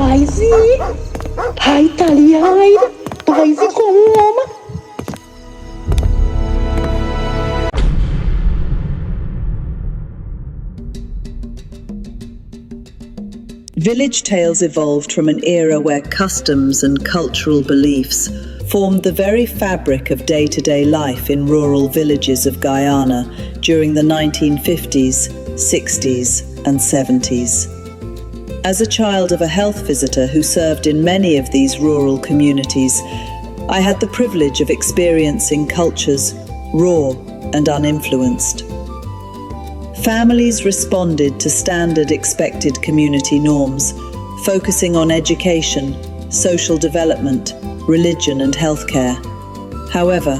Boisey! Hi, Tally, hide! Boisey, come home! Village tales evolved from an era where customs and cultural beliefs formed the very fabric of day-to-day life in rural villages of Guyana during the 1950s, 60s, and 70s. As a child of a health visitor who served in many of these rural communities, I had the privilege of experiencing cultures raw and uninfluenced. Families responded to standard expected community norms, focusing on education, social development, religion and healthcare. However,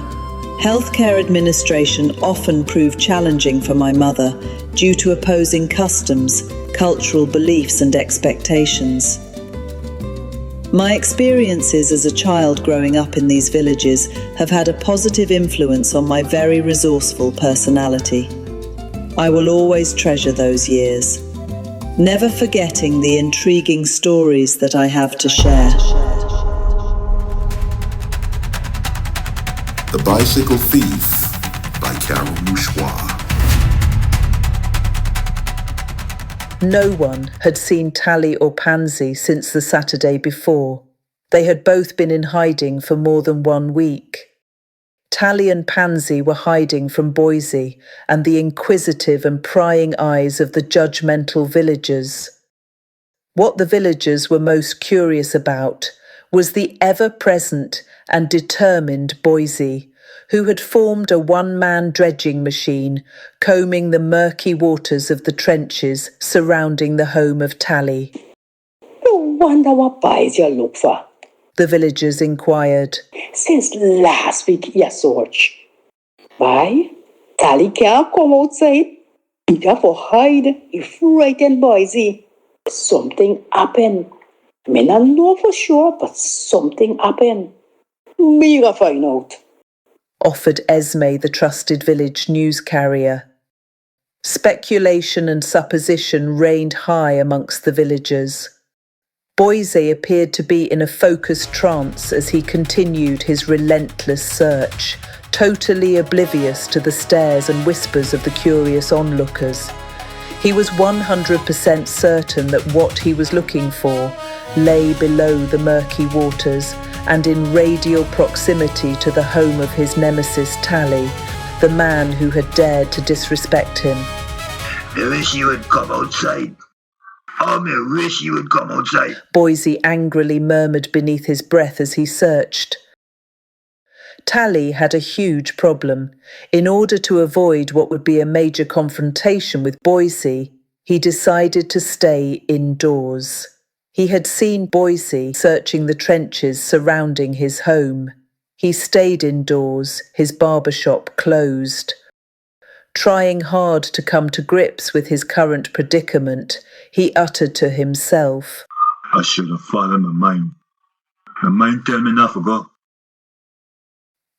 healthcare administration often proved challenging for my mother due to opposing customs, cultural beliefs and expectations. My experiences as a child growing up in these villages have had a positive influence on my very resourceful personality. I will always treasure those years, never forgetting the intriguing stories that I have to share. The Bicycle Thief by Monchoir. No one had seen Tally or Pansy since the Saturday before. They had both been in hiding for more than 1 week. Tally and Pansy were hiding from Boisey and the inquisitive and prying eyes of the judgmental villagers. What the villagers were most curious about was the ever-present and determined Boisey, who had formed a one-man dredging machine, combing the murky waters of the trenches surrounding the home of Tally. No wonder what Boisey look for. The villagers inquired. Since last week, he has searched. Why? Tally can't come outside. He have to hide. He frightened Boisey. Something happened. I may not know for sure, but something happened. Me gonna find out. Offered Esme, the trusted village news carrier. Speculation and supposition reigned high amongst the villagers. Boisey appeared to be in a focused trance as he continued his relentless search, totally oblivious to the stares and whispers of the curious onlookers. He was 100% certain that what he was looking for lay below the murky waters and in radial proximity to the home of his nemesis Tally, the man who had dared to disrespect him. I wish you would come outside. I wish you would come outside. Boisey angrily murmured beneath his breath as he searched. Tally had a huge problem. In order to avoid what would be a major confrontation with Boisey, he decided to stay indoors. He had seen Boisey searching the trenches surrounding his home. He stayed indoors, his barber shop closed. Trying hard to come to grips with his current predicament, he uttered to himself, I should have followed my mind. My mind told me enough ago.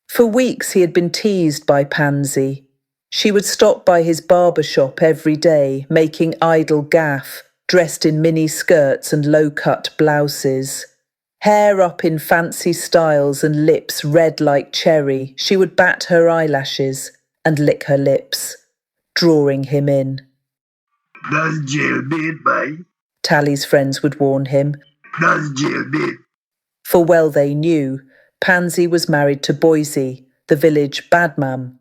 For weeks he had been teased by Pansy. She would stop by his barber shop every day, making idle gaff, dressed in mini skirts and low-cut blouses. Hair up in fancy styles and lips red like cherry, she would bat her eyelashes and lick her lips, drawing him in. That's jailbait, boy. Tally's friends would warn him. That's jailbait. For well they knew, Pansy was married to Boisey, the village badman.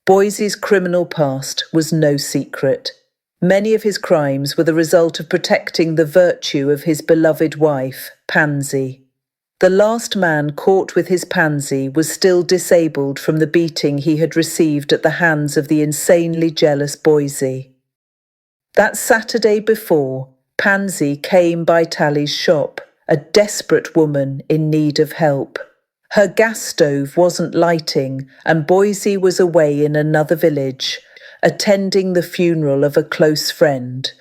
Boisey's criminal past was no secret. Many of his crimes were the result of protecting the virtue of his beloved wife, Pansy. The last man caught with his Pansy was still disabled from the beating he had received at the hands of the insanely jealous Boisey. That Saturday before, Pansy came by Tally's shop, a desperate woman in need of help. Her gas stove wasn't lighting, and Boisey was away in another village, attending the funeral of a close friend.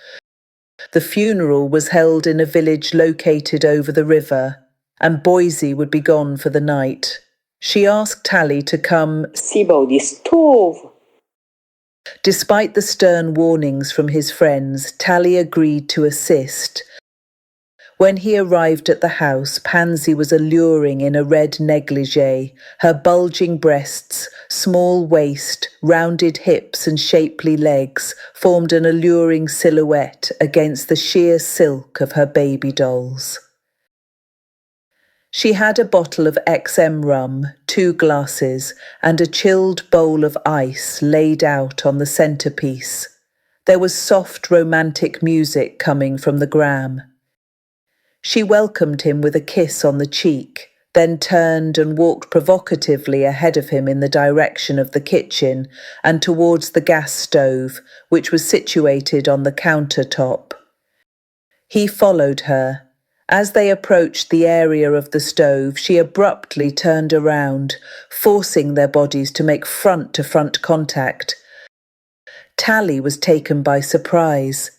The funeral was held in a village located over the river, and Boisey would be gone for the night. She asked Tally to come see about the stove. Despite the stern warnings from his friends, Tally agreed to assist. When he arrived at the house, Pansy was alluring in a red negligée. Her bulging breasts, small waist, rounded hips and shapely legs formed an alluring silhouette against the sheer silk of her baby dolls. She had a bottle of XM rum, 2 glasses, and a chilled bowl of ice laid out on the centrepiece. There was soft romantic music coming from the gram. She welcomed him with a kiss on the cheek, then turned and walked provocatively ahead of him in the direction of the kitchen and towards the gas stove, which was situated on the countertop. He followed her. As they approached the area of the stove, she abruptly turned around, forcing their bodies to make front-to-front contact. Tally was taken by surprise.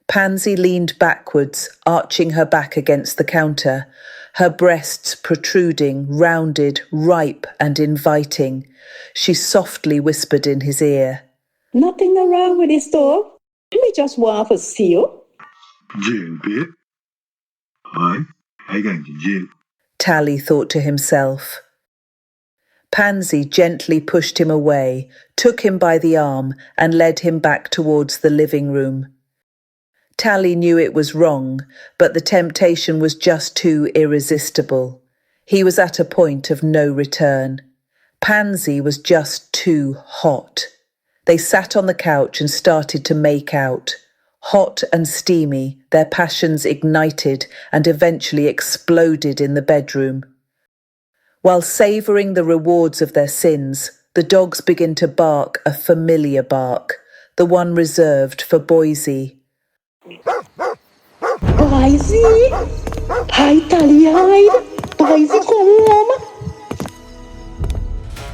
Pansy leaned backwards, arching her back against the counter, her breasts protruding, rounded, ripe and inviting. She softly whispered in his ear, Nothing wrong with this dog. We just want to see you. Jail, babe. I going to jail. Tally thought to himself. Pansy gently pushed him away, took him by the arm and led him back towards the living room. Tally knew it was wrong, but the temptation was just too irresistible. He was at a point of no return. Pansy was just too hot. They sat on the couch and started to make out. Hot and steamy, their passions ignited and eventually exploded in the bedroom. While savouring the rewards of their sins, the dogs begin to bark a familiar bark, the one reserved for Boisey. Boisey? Hi, Tally, hide. Boisey, come home.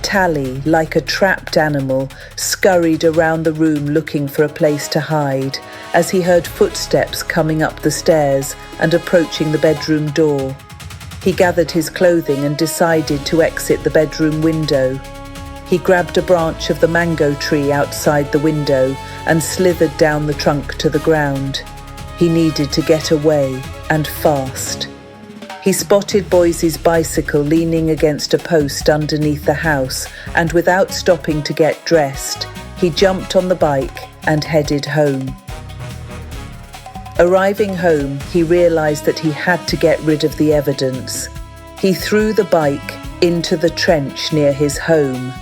Tally, like a trapped animal, scurried around the room looking for a place to hide as he heard footsteps coming up the stairs and approaching the bedroom door. He gathered his clothing and decided to exit the bedroom window. He grabbed a branch of the mango tree outside the window and slithered down the trunk to the ground. He needed to get away, and fast. He spotted Boisey's bicycle leaning against a post underneath the house, and without stopping to get dressed, he jumped on the bike and headed home. Arriving home, he realised that he had to get rid of the evidence. He threw the bike into the trench near his home.